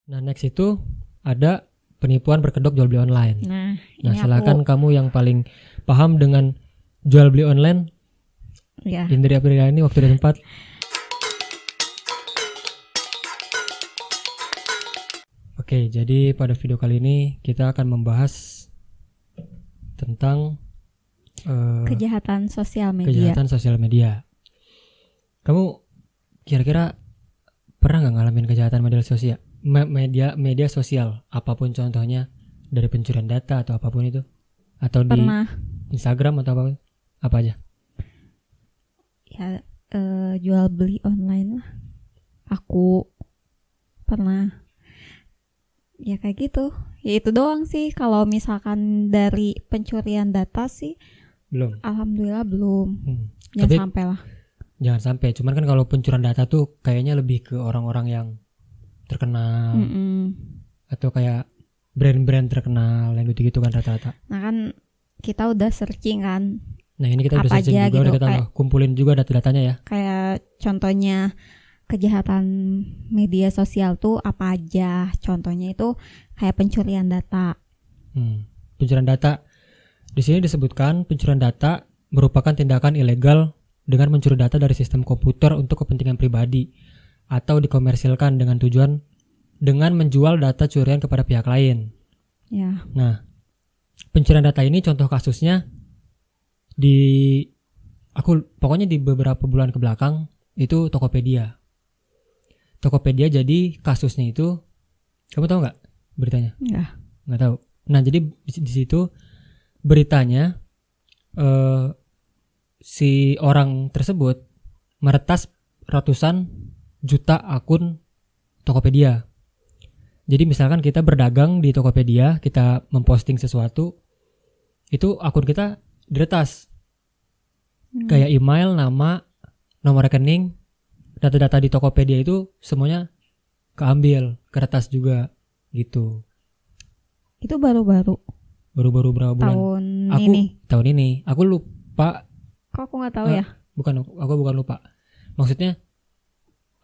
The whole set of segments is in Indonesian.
Nah, next itu ada penipuan berkedok jual beli online. Nah, Nah, ini silakan kamu yang paling paham dengan jual beli online. ya. Indri Apriliani, waktu dan tempat. Oke, jadi pada video kali ini kita akan membahas tentang Kejahatan sosial media. kejahatan sosial media. Kamu kira-kira pernah nggak ngalamin kejahatan media sosial, apapun contohnya, dari pencurian data atau apapun itu, atau Pernah. di Instagram atau apa aja? Ya, jual beli online lah. Aku pernah. Ya kayak gitu. Ya itu doang sih. Kalau misalkan dari pencurian data sih, Belum. alhamdulillah belum. Tapi Jangan sampai lah. jangan sampai. Cuman kan kalau pencurian data tuh kayaknya lebih ke orang-orang yang terkenal atau kayak brand-brand terkenal yang gitu-gitu kan rata-rata. Nah kan kita udah searching kan. Nah, ini kita udah Apa searching aja juga, gitu, udah kita kumpulin juga data-datanya ya. Kayak contohnya kejahatan media sosial tuh apa aja. Contohnya itu kayak pencurian data. Pencurian data. Di sini disebutkan pencurian data merupakan tindakan ilegal dengan mencuri data dari sistem komputer untuk kepentingan pribadi atau dikomersilkan dengan tujuan dengan menjual data curian kepada pihak lain. Ya. Nah, pencurian data ini contoh kasusnya pokoknya di beberapa bulan ke belakang itu Tokopedia. Tokopedia jadi kasusnya itu, kamu tahu nggak beritanya? Nggak tahu. Nah, jadi di situ beritanya si orang tersebut meretas ratusan juta akun Tokopedia. Jadi misalkan kita berdagang di Tokopedia, kita memposting sesuatu, itu akun kita diretas. Kayak email, nama, nomor rekening, data-data di Tokopedia itu semuanya keambil, keretas juga gitu. Itu baru-baru Berapa bulan? Tahun ini. Aku lupa. Kok aku nggak tahu ya? Aku bukan lupa. Maksudnya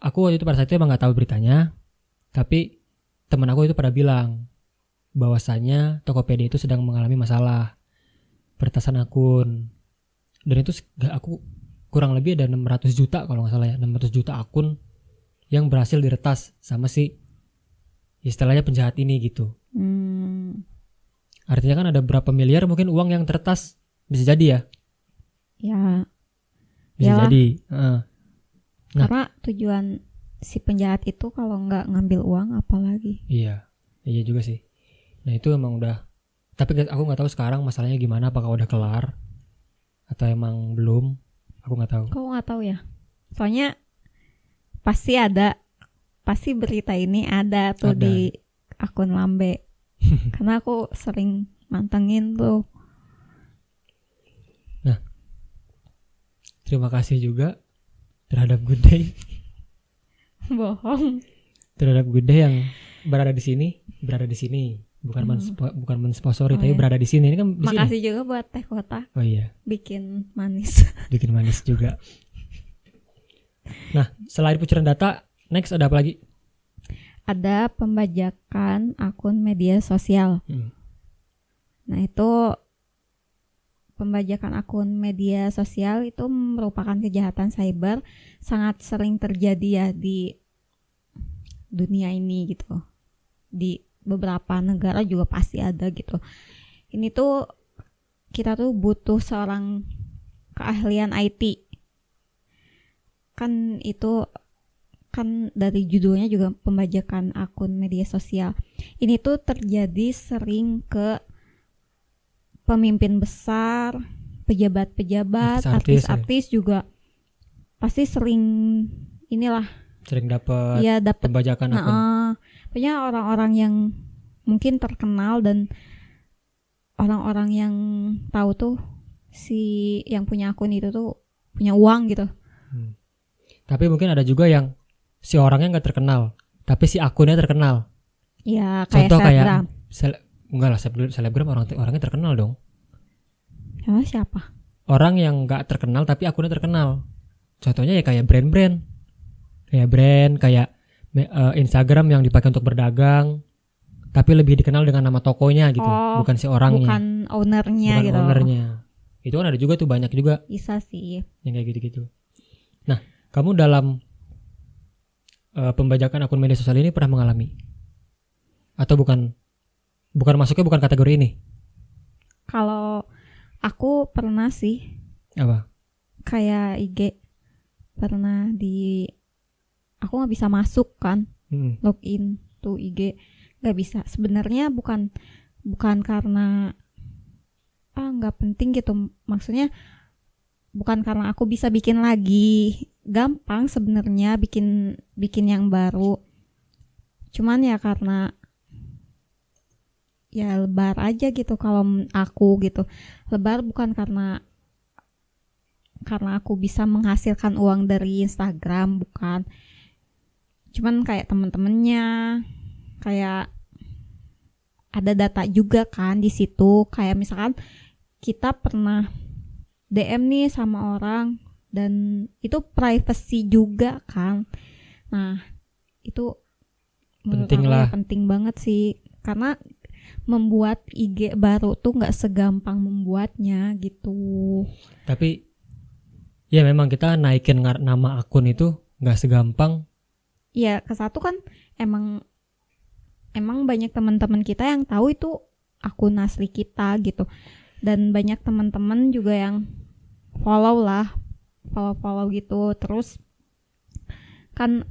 aku waktu itu pada saat itu emang nggak tahu beritanya, tapi teman aku itu pada bilang bahwasannya Tokopedia itu sedang mengalami masalah peretasan akun. Dan itu aku kurang lebih ada 600 juta kalau nggak salah ya, 600 juta akun yang berhasil diretas sama si istilahnya penjahat ini gitu. Artinya kan ada berapa miliar mungkin uang yang teretas, bisa jadi ya? Ya. Bisa Yalah. jadi. Karena tujuan si penjahat itu kalau nggak ngambil uang apalagi. Iya juga sih. Nah itu emang udah. Tapi aku nggak tahu sekarang masalahnya gimana, apakah udah kelar atau emang belum? Aku nggak tahu. Kau nggak tahu ya? Soalnya pasti berita ini ada tuh di akun Lambe. Karena aku sering mantengin tuh. Nah, terima kasih juga terhadap Good Day. Bohong. Terhadap Good Day yang berada di sini. Bukan mensponsori, tapi berada di sini. Ini kan di Makasih sini. juga buat Teh Kota. Oh iya. Bikin manis. Bikin manis juga. Nah, selain pencurian data, next ada apa lagi? Ada pembajakan akun media sosial. Nah itu pembajakan akun media sosial itu merupakan kejahatan cyber sangat sering terjadi ya di dunia ini gitu. Di beberapa negara juga pasti ada gitu. Ini tuh kita tuh butuh seorang keahlian IT. Kan itu kan dari judulnya juga pembajakan akun media sosial. Ini tuh terjadi sering ke pemimpin besar, pejabat-pejabat, artis-artis juga pasti sering dapat pembajakan akun. Pokoknya orang-orang yang mungkin terkenal dan orang-orang yang tahu tuh si yang punya akun itu tuh punya uang gitu. Tapi mungkin ada juga yang si orangnya nggak terkenal, tapi si akunnya terkenal. Ya kayak contoh selebgram. Enggak lah, selebgram orangnya terkenal dong. Siapa? Orang yang nggak terkenal tapi akunnya terkenal. Contohnya ya kayak brand, kayak Instagram yang dipakai untuk berdagang, tapi lebih dikenal dengan nama tokonya gitu, Oh, bukan si orangnya, bukan ownernya bukan gitu. ownernya. Itu kan ada juga tuh, banyak juga Bisa sih. yang kayak gitu-gitu. Nah, kamu dalam pembajakan akun media sosial ini pernah mengalami atau bukan masuknya bukan kategori ini? Kalau aku pernah sih Apa? kayak IG pernah aku nggak bisa masuk kan, login tuh IG nggak bisa. Sebenarnya bukan karena nggak penting gitu, maksudnya bukan karena aku bisa bikin lagi, gampang sebenarnya bikin yang baru, cuman ya karena ya lebar aja gitu. Kalau aku gitu lebar bukan karena aku bisa menghasilkan uang dari Instagram, bukan, cuman kayak temen-temennya, kayak ada data juga kan di situ. Kayak misalkan kita pernah DM nih sama orang dan itu privacy juga kan. Nah, itu Penting menurut aku lah. ya penting banget sih, karena membuat IG baru tuh nggak segampang membuatnya gitu. Tapi ya memang kita naikin nama akun itu nggak segampang. Ya, ke satu kan emang banyak teman-teman kita yang tahu itu akun asli kita gitu, dan banyak teman-teman juga yang follow gitu. Terus kan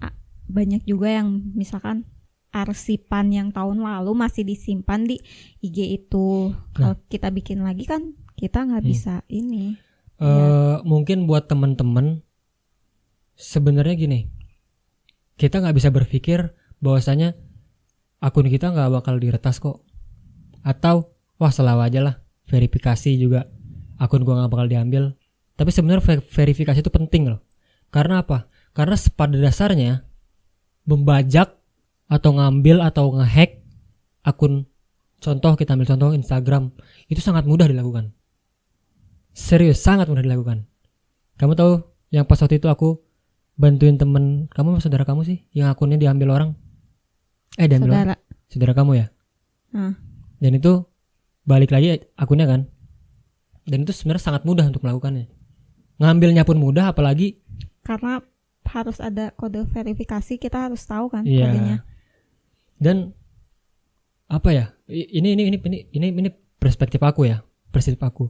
banyak juga yang misalkan arsipan yang tahun lalu masih disimpan di IG itu. Kalau kita bikin lagi kan kita nggak bisa ini. Mungkin buat teman-teman sebenarnya gini, kita nggak bisa berpikir bahwasanya akun kita nggak bakal diretas kok, atau wah selalu aja lah verifikasi juga akun gua nggak bakal diambil. Tapi sebenarnya verifikasi itu penting loh. Karena apa? Karena pada dasarnya membajak atau ngambil atau ngehack akun, contoh kita ambil contoh Instagram, itu sangat mudah dilakukan. Serius, sangat mudah dilakukan. Kamu tahu yang pas waktu itu aku bantuin temen kamu, saudara kamu sih, yang akunnya diambil orang. Diambil orang. Saudara kamu ya. Dan itu balik lagi akunnya kan. Dan itu sebenarnya sangat mudah untuk melakukannya. Ngambilnya pun mudah, apalagi karena harus ada kode verifikasi, kita harus tahu kan kodenya. Dan apa ya? Ini perspektif aku ya. Perspektif aku.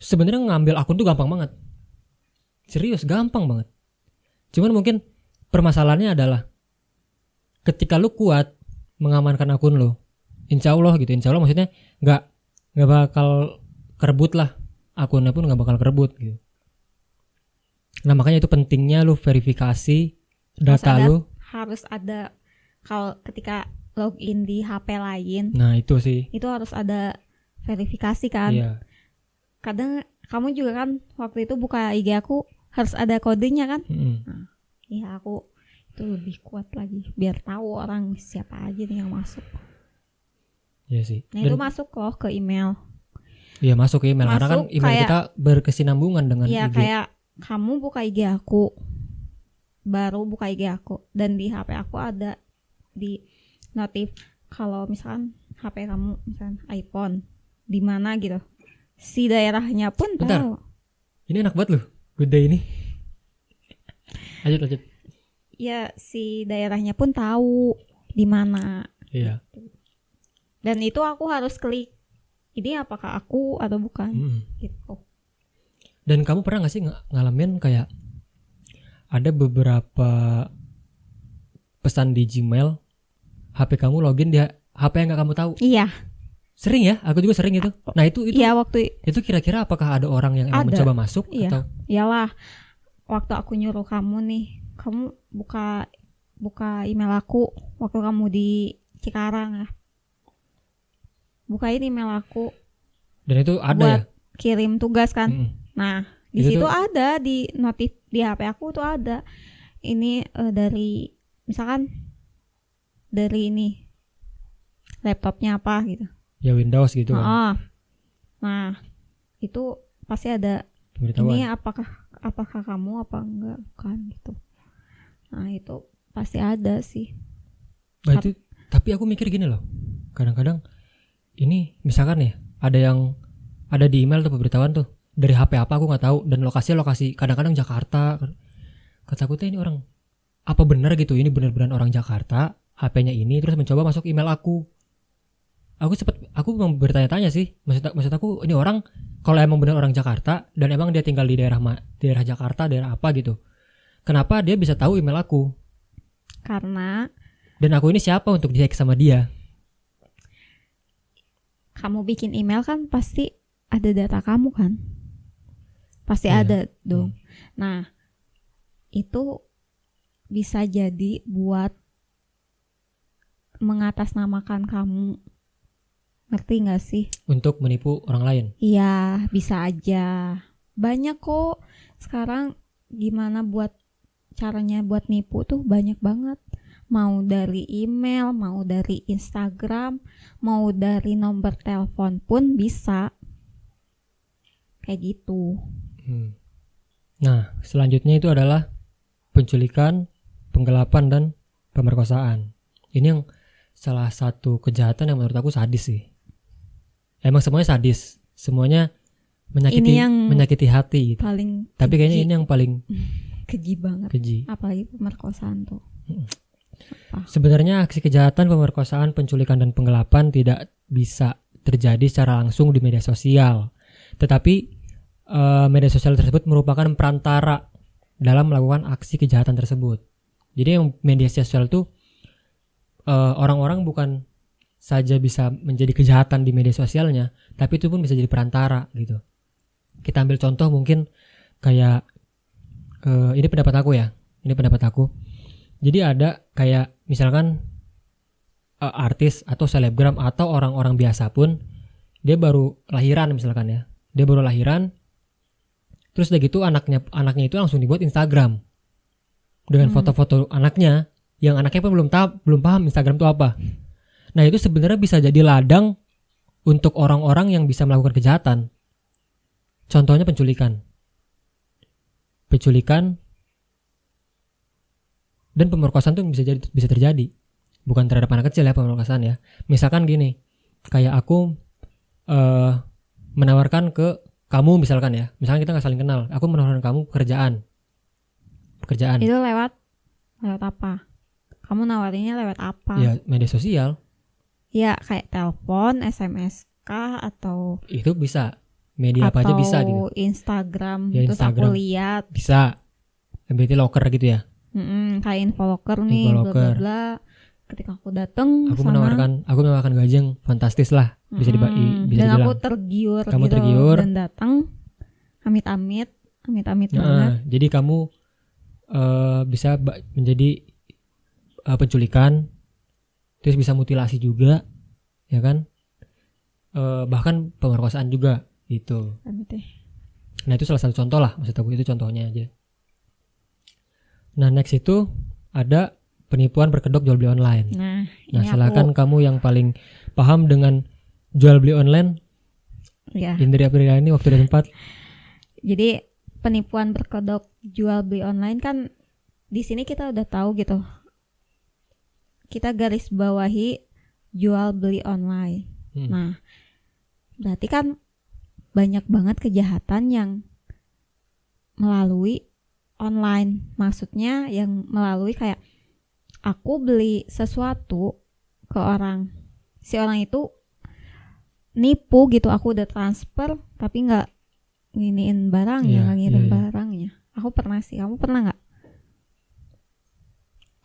Sebenarnya ngambil akun tuh gampang banget. Serius, gampang banget. Cuman mungkin permasalahannya adalah ketika lu kuat mengamankan akun lu, insya Allah maksudnya nggak bakal kerebut lah, akunnya pun nggak bakal kerebut gitu. Nah makanya itu pentingnya lu verifikasi data lu. Harus ada, kalau ketika login di HP lain. Nah itu sih. Itu harus ada verifikasi kan. Iya. Kadang kamu juga kan waktu itu buka IG aku harus ada kodenya kan. Nah, iya aku itu lebih kuat lagi biar tahu orang siapa aja nih yang masuk. Iya sih. Nah itu masuk loh ke email. Iya masuk ke email, karena kan email kayak, kita berkesinambungan dengan IG. Iya kayak kamu buka IG aku, baru buka IG aku, dan di HP aku ada di notif kalau misalkan HP kamu misalkan iPhone di mana gitu, si daerahnya pun tahu. Ini enak banget loh, Good Day ini. Lanjut. Ya si daerahnya pun tahu di mana. Iya. Dan itu aku harus klik, ini apakah aku atau bukan gitu. Dan kamu pernah gak sih ngalamin kayak ada beberapa pesan di Gmail, HP kamu login di HP yang gak kamu tahu? Iya. Sering ya, aku juga sering itu. Nah itu ya, waktu itu kira-kira apakah ada orang yang emang mencoba masuk? Iya. Atau? Iyalah, waktu aku nyuruh kamu nih, kamu buka email aku waktu kamu di Cikarang ya. Bukain email aku. Dan itu ada buat ya? Kirim tugas kan. Nah, di situ ada di notif di HP aku tuh ada. Ini dari misalkan dari ini laptopnya apa gitu. Ya Windows gitu kan. Nah, itu pasti ada pemberitahuan. Ini apakah kamu apa enggak kan gitu. Nah, itu pasti ada sih. Nah, itu, tapi aku mikir gini loh, kadang-kadang ini misalkan ya ada di email tuh pemberitahuan tuh dari HP apa aku nggak tahu, dan lokasi kadang-kadang Jakarta. Kataku tuh ini orang apa benar gitu, ini benar-benar orang Jakarta, HP-nya ini, terus mencoba masuk email aku. Aku memang bertanya-tanya sih, maksud aku ini orang kalau emang benar orang Jakarta dan emang dia tinggal di daerah Jakarta, daerah apa gitu, kenapa dia bisa tahu email aku? Karena Dan aku ini siapa untuk di-hack sama dia? kamu bikin email kan pasti ada data kamu kan, pasti Iya. ada dong. Nah itu bisa jadi buat mengatasnamakan kamu, ngerti gak sih? Untuk menipu orang lain. Iya bisa aja, banyak kok sekarang gimana buat caranya buat nipu tuh banyak banget. Mau dari email, mau dari Instagram, mau dari nomor telepon pun bisa. Kayak gitu. Nah, selanjutnya itu adalah penculikan, penggelapan, dan pemerkosaan. Ini yang salah satu kejahatan yang menurut aku sadis sih. Emang semuanya sadis, semuanya menyakiti hati gitu. Paling Tapi kayaknya keji. ini yang paling Keji banget. keji. Apalagi pemerkosaan tuh. Sebenarnya aksi kejahatan, pemerkosaan, penculikan, dan penggelapan tidak bisa terjadi secara langsung di media sosial. Tetapi media sosial tersebut merupakan perantara dalam melakukan aksi kejahatan tersebut. Jadi yang media sosial itu orang-orang bukan saja bisa menjadi kejahatan di media sosialnya, tapi itu pun bisa jadi perantara gitu. Kita ambil contoh mungkin kayak ini pendapat aku ya. Ini pendapat aku. Jadi ada kayak misalkan artis atau selebgram atau orang-orang biasa pun dia baru lahiran misalkan ya. Dia baru lahiran. Terus udah gitu anaknya itu langsung dibuat Instagram. Dengan foto-foto anaknya yang anaknya pun belum paham Instagram itu apa. Nah, itu sebenarnya bisa jadi ladang untuk orang-orang yang bisa melakukan kejahatan. Contohnya penculikan. Penculikan dan pemerkosaan tuh bisa terjadi, bukan terhadap anak kecil ya pemerkosaan ya. Misalkan gini, kayak aku menawarkan ke kamu misalkan ya, misalkan kita nggak saling kenal, aku menawarkan kamu pekerjaan. Itu lewat apa? Kamu nawarinnya lewat apa? Ya media sosial. Ya kayak telepon, SMS kah, atau Itu bisa media apa aja bisa gitu. Instagram, Ya, terus Instagram. aku lihat Bisa MBT locker gitu ya. kayak infoloker nih, bla bla bla. Ketika aku datang Aku menawarkan gaji yang fantastis lah, bisa bisa dan dibilang. aku tergiur Kamu gitu tergiur. dan datang amit-amit banget. Jadi kamu bisa menjadi penculikan, terus bisa mutilasi juga, ya kan? Bahkan pemerkosaan juga gitu. Nah, itu salah satu contoh lah, maksud aku itu contohnya aja. Nah, next itu ada penipuan berkedok jual beli online. Nah, silakan kamu yang paling paham dengan jual beli online. Ya. Indri Apriliani, waktu dan tempat. Jadi penipuan berkedok jual beli online kan di sini kita udah tahu gitu. Kita garis bawahi jual beli online. Nah, berarti kan banyak banget kejahatan yang melalui online. Maksudnya yang melalui kayak aku beli sesuatu ke orang, si orang itu nipu gitu, aku udah transfer tapi nggak nginiin barangnya, nggak ngirim barangnya. Aku pernah sih, kamu pernah nggak?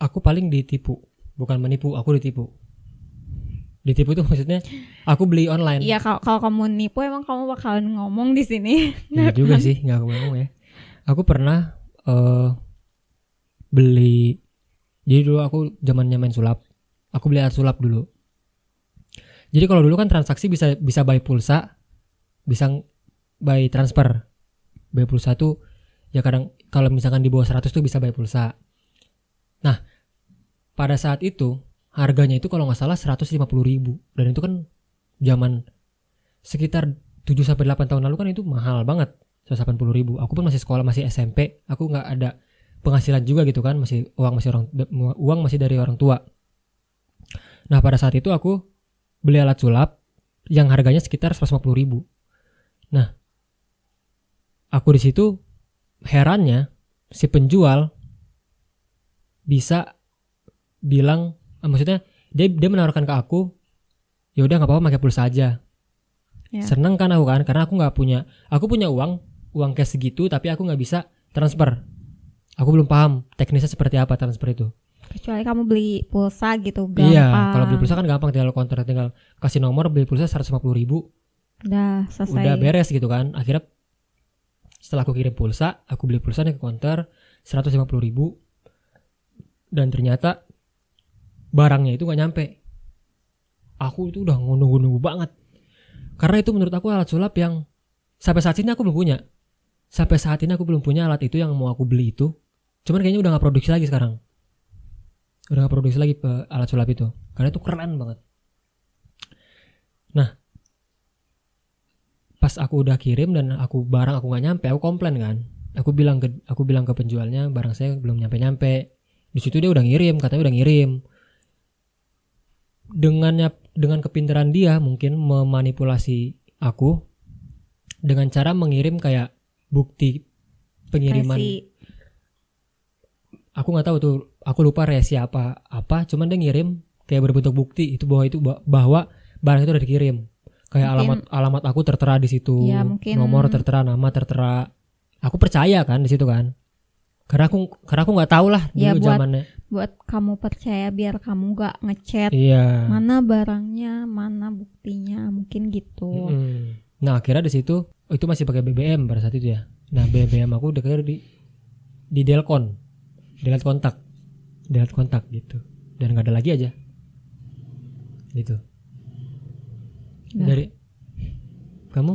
Aku paling ditipu, bukan menipu, aku ditipu. Ditipu itu maksudnya aku beli online. Iya, kalau kamu nipu emang kamu bakalan ngomong di sini. Iya juga sih, nggak aku ngomong ya. Aku pernah beli. Jadi dulu aku zamannya main sulap. Aku beli alat sulap dulu. Jadi kalau dulu kan transaksi bisa buy pulsa, bisa buy transfer. Buy pulsa tuh ya kadang kalau misalkan di bawah 100 tuh bisa buy pulsa. Nah, pada saat itu harganya itu kalau nggak salah 150.000, dan itu kan zaman sekitar 7-8 tahun lalu kan itu mahal banget, 180.000. Aku pun masih sekolah, masih SMP, aku nggak ada penghasilan juga gitu kan, uang masih dari orang tua. Nah pada saat itu aku beli alat sulap yang harganya sekitar 150.000. Nah aku di situ herannya si penjual bisa bilang, maksudnya dia menawarkan ke aku, ya udah nggak apa-apa pakai pulsa aja. Ya. Seneng kan aku kan, karena aku punya uang cash segitu, tapi aku nggak bisa transfer. Aku belum paham teknisnya seperti apa transfer itu. Kecuali kamu beli pulsa gitu, gampang. Iya, kalau beli pulsa kan gampang, tinggal counter, tinggal kasih nomor, beli pulsa 150.000, udah selesai. udah beres gitu kan. Akhirnya setelah aku kirim pulsa, aku beli pulsa nih ke counter 150.000, dan ternyata barangnya itu nggak nyampe. Aku itu udah nunggu banget, karena itu menurut aku alat sulap yang sampai saat ini aku belum punya. Sampai saat ini aku belum punya alat itu yang mau aku beli itu. Cuman kayaknya udah gak produksi lagi sekarang. Udah gak produksi lagi alat sulap itu, karena itu keren banget. Nah pas aku udah kirim dan barang aku gak nyampe, aku komplain kan. Aku bilang ke penjualnya, barang saya belum nyampe. Di situ dia udah ngirim, katanya udah ngirim. Dengan kepintaran dia mungkin memanipulasi aku dengan cara mengirim kayak bukti pengiriman. Aku nggak tahu tuh, aku lupa resi apa, cuman dia ngirim kayak berbentuk bukti itu bahwa barang itu udah dikirim. Kayak mungkin alamat aku tertera di situ, ya, nomor tertera, nama tertera. Aku percaya kan di situ kan. Karena aku nggak tahu lah ya, dulu zamannya. Buat kamu percaya biar kamu nggak ngechat. Iya. Mana barangnya, mana buktinya, mungkin gitu. Nah akhirnya di situ itu masih pakai BBM pada saat itu ya. Nah BBM aku udah kayak di delete kontak gitu, dan nggak ada lagi aja gitu. Nah. Dari kamu?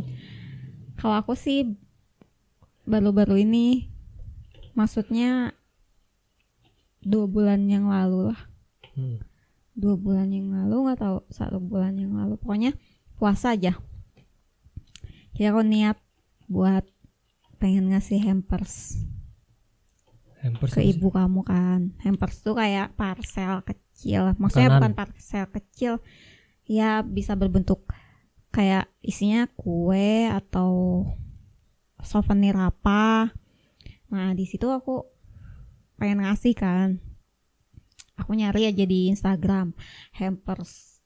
Kalau aku sih baru-baru ini, maksudnya 2 bulan yang lalu lah. 2 bulan yang lalu, nggak tahu 1 bulan yang lalu, pokoknya puasa aja. Jadi aku niat buat pengen ngasih hampers ke ibu kamu kan. Hampers tuh kayak parcel kecil, maksudnya bukan parcel kecil ya, bisa berbentuk kayak isinya kue atau souvenir apa. Nah di situ aku pengen ngasih kan, aku nyari aja di Instagram hampers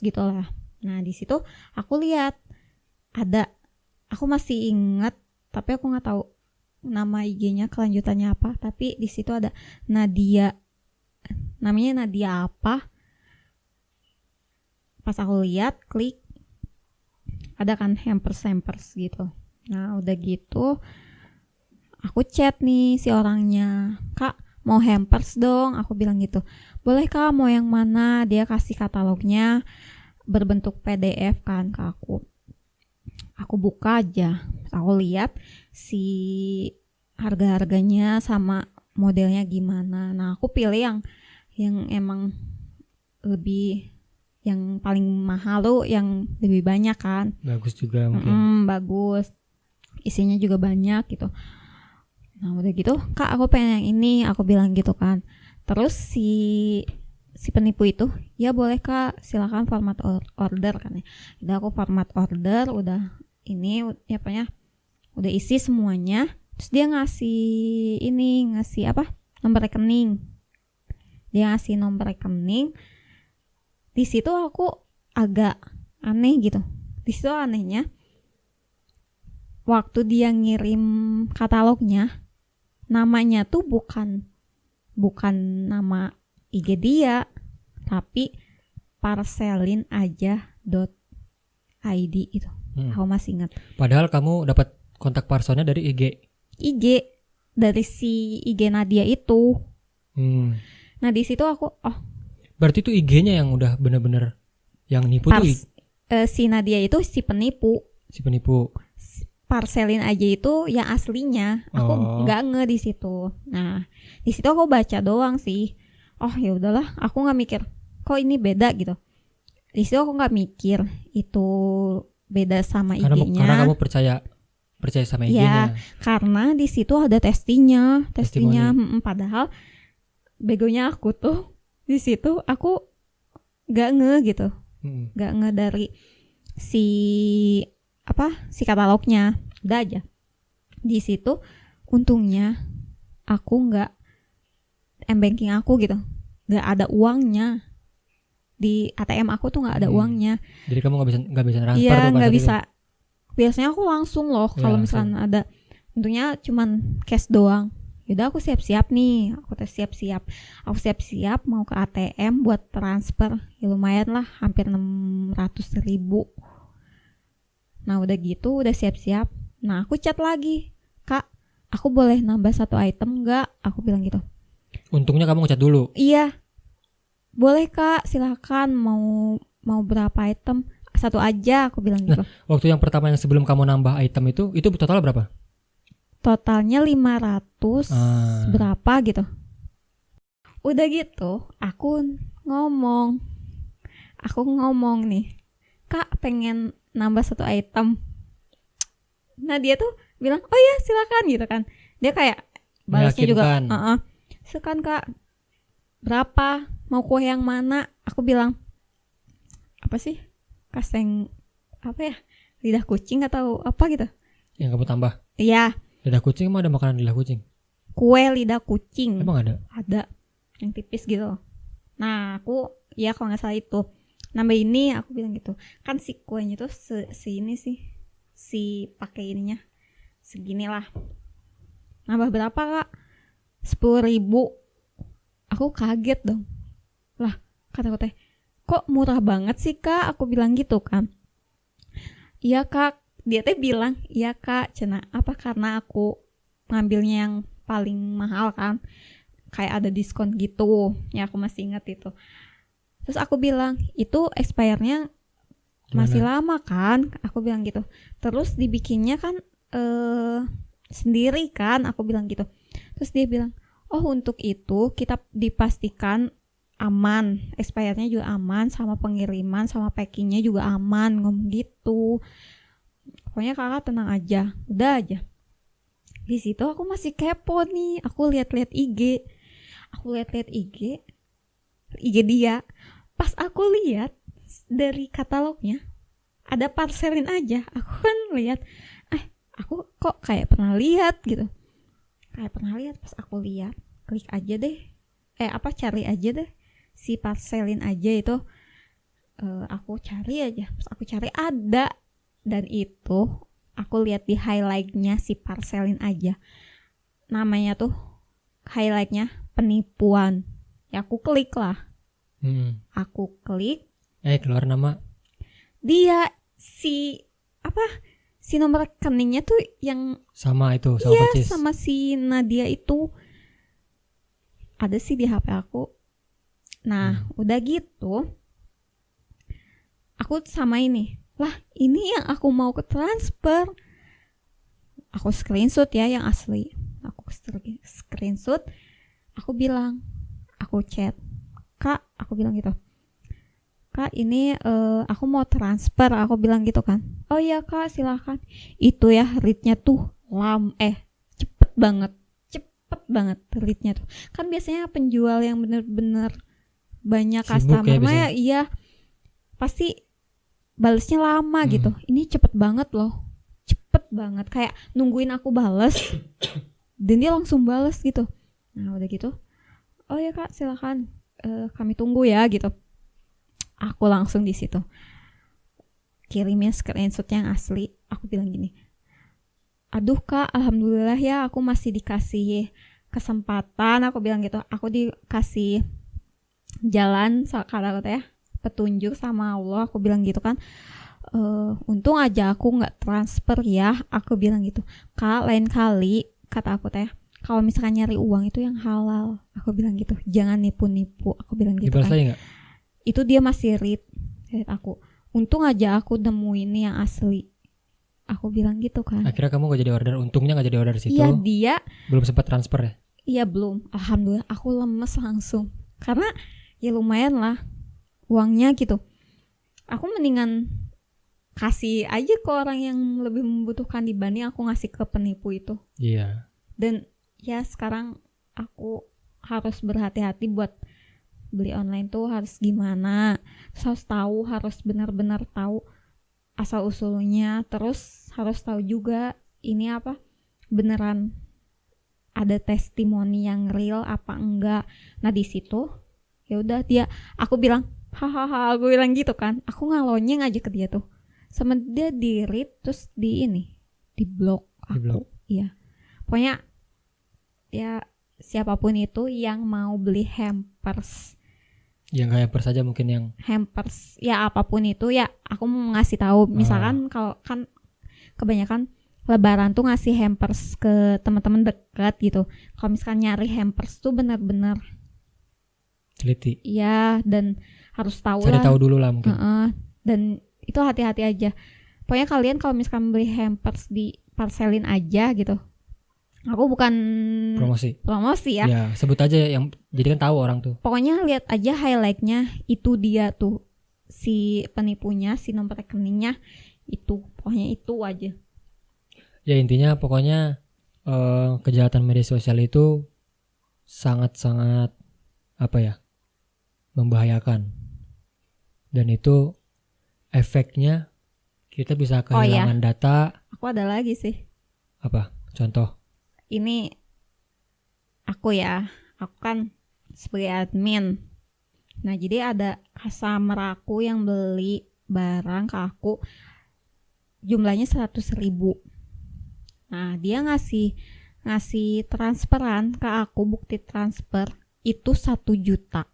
gitulah. Nah di situ aku lihat ada, aku masih ingat tapi aku nggak tahu nama IG-nya kelanjutannya apa, tapi di situ ada Nadia, namanya Nadia apa. Pas aku lihat, klik, ada kan hampers gitu. Nah udah gitu aku chat nih si orangnya, Kak mau hampers dong, aku bilang gitu. Boleh Kak, mau yang mana? Dia kasih katalognya berbentuk PDF kan ke aku. Aku buka aja, aku lihat si harga-harganya sama modelnya gimana. Nah aku pilih yang emang lebih, yang paling mahal tuh yang lebih banyak kan. Bagus juga mungkin. Bagus, isinya juga banyak gitu. Nah udah gitu, Kak aku pengen yang ini, aku bilang gitu kan. Terus si penipu itu, ya boleh Kak, silakan format order kan ya. Udah aku format order, udah ini ya apanya, udah isi semuanya. Terus dia ngasih apa, nomor rekening. Dia ngasih nomor rekening. Di situ aku agak aneh gitu. Di situ anehnya, waktu dia ngirim katalognya, namanya tuh bukan nama IG dia, tapi parselinaja.id itu. Aku masih ingat. Padahal kamu dapat kontak parselnya dari IG dari si IG Nadia itu. Nah di situ aku, berarti itu IG-nya yang udah bener-bener yang nipu tuh. Si Nadia itu si penipu. Parselin aja itu yang aslinya. Aku nggak di situ. Nah di situ aku baca doang sih. Ya udahlah, aku nggak mikir kok ini beda gitu. Di situ aku nggak mikir itu beda sama IG-nya. Karena kamu percaya percaya sama Ya, IG-nya. karena di situ ada testinya, Testimoni. padahal begonya aku tuh di situ aku gak gitu, gak dari si katalognya, udah aja di situ. Untungnya aku nggak m-banking aku gitu, nggak ada uangnya di ATM aku tuh, nggak ada uangnya. Jadi kamu nggak bisa transfer Iya, tuh pas nggak saat bisa. itu? Biasanya aku langsung loh Iya, kalau langsung. misalkan ada. Untungnya cuman cash doang. Yaudah aku siap-siap nih, aku siap-siap mau ke ATM buat transfer. Ya lumayan lah, hampir 600.000. Nah udah gitu, udah siap-siap. Nah aku chat lagi, Kak, aku boleh nambah 1 item nggak? Aku bilang gitu. Untungnya kamu ngechat dulu. Iya, boleh Kak, silakan. Mau berapa item? 1 aja, aku bilang gitu. Waktu yang pertama yang sebelum kamu nambah item itu total berapa? Totalnya 500 berapa gitu. Udah gitu aku ngomong nih, Kak pengen nambah 1 item. Nah dia tuh bilang, oh ya silakan gitu kan. Dia kayak balasnya juga silakan Kak, berapa, mau kue yang mana? Aku bilang apa sih, kaseng apa ya, lidah kucing atau apa gitu yang kamu tambah. Iya, lidah kucing. Emang ada makanan lidah kucing? Kue lidah kucing. Emang ada? Ada, yang tipis gitu. Nah aku ya kalau nggak salah itu nambah ini, aku bilang gitu kan. Si kuenya tuh ini sih, si pakai ininya segini lah. Nambah berapa Kak? 10.000. Aku kaget dong. Lah kata teh, kok murah banget sih Kak? Aku bilang gitu kan. Iya Kak. Dia teh bilang iya Kak, cena apa, karena aku ngambilnya yang paling mahal kan, kayak ada diskon gitu ya, aku masih ingat itu. Terus aku bilang itu expire-nya masih lama kan, aku bilang gitu. Terus dibikinnya kan sendiri kan, aku bilang gitu. Terus dia bilang, oh untuk itu kita dipastikan aman, expire-nya juga aman, sama pengiriman sama packingnya juga aman, ngomong gitu. Pokoknya Kakak tenang aja, udah aja. Di situ aku masih kepo nih, aku lihat-lihat IG dia. Pas aku lihat dari katalognya ada parselin aja. Aku kan lihat, aku kok kayak pernah lihat gitu. Pas aku lihat, klik aja deh. Cari aja deh si parselin aja itu. Aku cari aja. Pas aku cari ada, dan itu aku lihat di highlightnya si parselin aja. Namanya tuh highlightnya penipuan. Ya aku klik lah. Aku klik. Keluar nama. Dia si nomor rekeningnya tuh yang sama itu, sama percis. Sama si Nadia itu ada sih di HP aku. Nah, udah gitu aku sama ini. Lah, ini yang aku mau ke transfer. Aku screenshot ya yang asli. Aku screenshot. Aku bilang, aku chat, Kak, aku bilang gitu. Kak, ini aku mau transfer, aku bilang gitu kan. Oh iya Kak, silakan. Itu ya rate-nya tuh cepet banget rate-nya tuh. Kan biasanya penjual yang bener-bener banyak customer ya pasti balesnya lama gitu. Ini cepet banget loh. Kayak nungguin aku bales dan dia langsung bales gitu. Nah udah gitu, oh ya Kak silakan, kami tunggu ya gitu. Aku langsung di situ kirimin screenshot yang asli. Aku bilang gini, aduh Kak, alhamdulillah ya aku masih dikasih kesempatan. Aku bilang gitu, aku dikasih jalan kata-kata ya, petunjuk sama Allah. Aku bilang gitu kan. Untung aja aku nggak transfer ya, aku bilang gitu. Kak, lain kali, kata aku teh, kalau misalkan nyari uang itu yang halal, aku bilang gitu, jangan nipu-nipu, aku bilang gitu kan. Itu dia masih read aku. Untung aja aku nemuin yang asli, aku bilang gitu kan. Akhirnya kamu gak jadi order, untungnya gak jadi order situ. Iya, dia belum sempat transfer ya? Iya belum, alhamdulillah. Aku lemes langsung, karena ya lumayan lah uangnya gitu. Aku mendingan kasih aja ke orang yang lebih membutuhkan dibanding aku ngasih ke penipu itu. Iya. Dan ya sekarang aku harus berhati-hati buat beli online tuh harus gimana, terus harus benar-benar tahu asal usulnya, terus harus tahu juga ini apa beneran ada testimoni yang real apa enggak. Nah di situ ya udah aku bilang hahaha, aku bilang gitu kan, aku ngalonyeng aja ke dia tuh, sama dia di read terus di blok aku. Iya, pokoknya ya siapapun itu yang mau beli hampers, yang kayak hampers saja mungkin, yang hampers ya apapun itu ya aku mau ngasih tahu. Misalkan kalau kan kebanyakan lebaran tuh ngasih hampers ke teman-teman dekat gitu. Kalau misalkan nyari hampers tuh benar-benar teliti. Iya, dan harus tahu Cari lah. tahu dulu lah mungkin. Dan itu hati-hati aja. Pokoknya kalian kalau misalkan beli hampers di parselin aja gitu. Aku bukan promosi ya. Ya, sebut aja yang jadi kan tahu orang tuh. Pokoknya lihat aja highlightnya, itu dia tuh si penipunya, si nomor rekeningnya itu. Pokoknya itu aja. Ya intinya pokoknya kejahatan media sosial itu sangat-sangat membahayakan, dan itu efeknya kita bisa kehilangan data. Aku ada lagi sih. Apa? Contoh? Ini aku kan sebagai admin. Nah jadi ada customer aku yang beli barang ke aku jumlahnya 100.000. Nah dia ngasih transferan ke aku, bukti transfer itu 1 juta.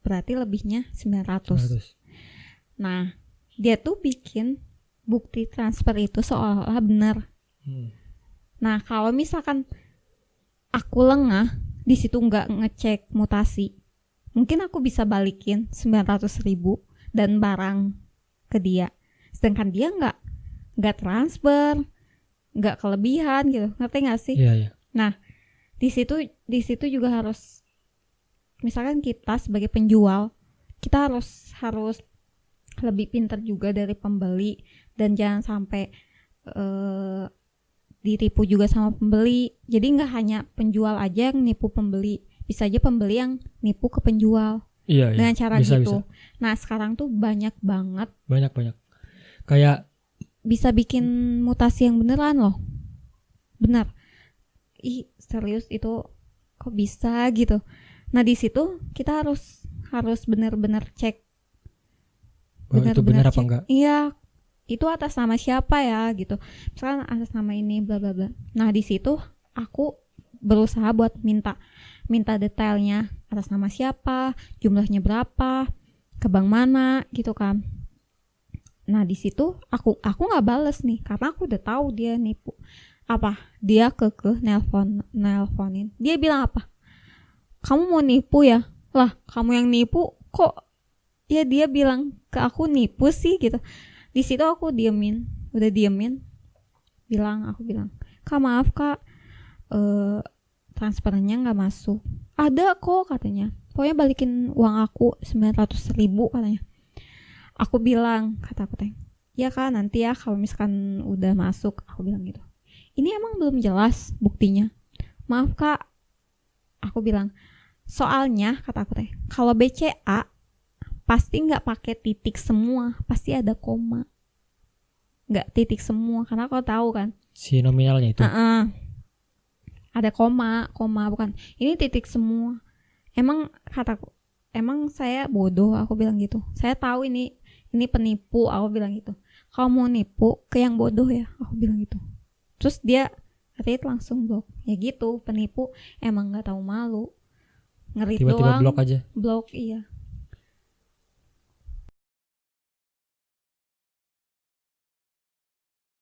Berarti lebihnya 900. Nah dia tuh bikin bukti transfer itu seolah-olah benar. Nah kalau misalkan aku lengah di situ nggak ngecek mutasi, mungkin aku bisa balikin 900.000 dan barang ke dia, sedangkan dia nggak transfer, nggak kelebihan gitu, ngerti nggak sih? Iya. Nah di situ juga harus, misalkan kita sebagai penjual, kita harus lebih pintar juga dari pembeli, dan jangan sampai ditipu juga sama pembeli. Jadi nggak hanya penjual aja yang nipu pembeli, bisa aja pembeli yang nipu ke penjual. Iya. Dengan cara bisa, gitu. Bisa. Nah sekarang tuh banyak banget. Kayak bisa bikin mutasi yang beneran loh. Benar. Serius itu kok bisa gitu. Nah di situ kita harus benar-benar cek. Itu benar apa enggak? Iya. Itu atas nama siapa ya gitu. Misalkan atas nama ini bla bla bla. Nah di situ aku berusaha buat minta detailnya, atas nama siapa, jumlahnya berapa, ke bank mana gitu kan. Nah di situ aku nggak bales nih karena aku udah tahu dia nipu. Dia nelponin. Dia bilang apa? Kamu mau nipu ya? Lah kamu yang nipu kok? Ya dia bilang ke aku nipu sih gitu. Di situ aku udah diemin. Aku bilang, Kak maaf kak, transfernya nggak masuk. Ada kok katanya. Pokoknya balikin uang aku 900.000 katanya. Aku bilang, kata aku teh, ya kak nanti ya kalau misalkan udah masuk, aku bilang gitu. Ini emang belum jelas buktinya. Maaf kak, aku bilang. Soalnya kata aku teh, kalau BCA pasti nggak pakai titik semua, pasti ada koma. Nggak titik semua, karena kau tahu kan. Si nominalnya itu. Ada koma bukan. Ini titik semua. Emang kataku, emang saya bodoh, aku bilang gitu. Saya tahu ini penipu, aku bilang gitu. Kalau mau nipu ke yang bodoh ya, aku bilang gitu. Terus dia read langsung blok. Ya gitu, penipu emang nggak tahu malu. Ngerit tiba-tiba doang. blok aja. Blok iya.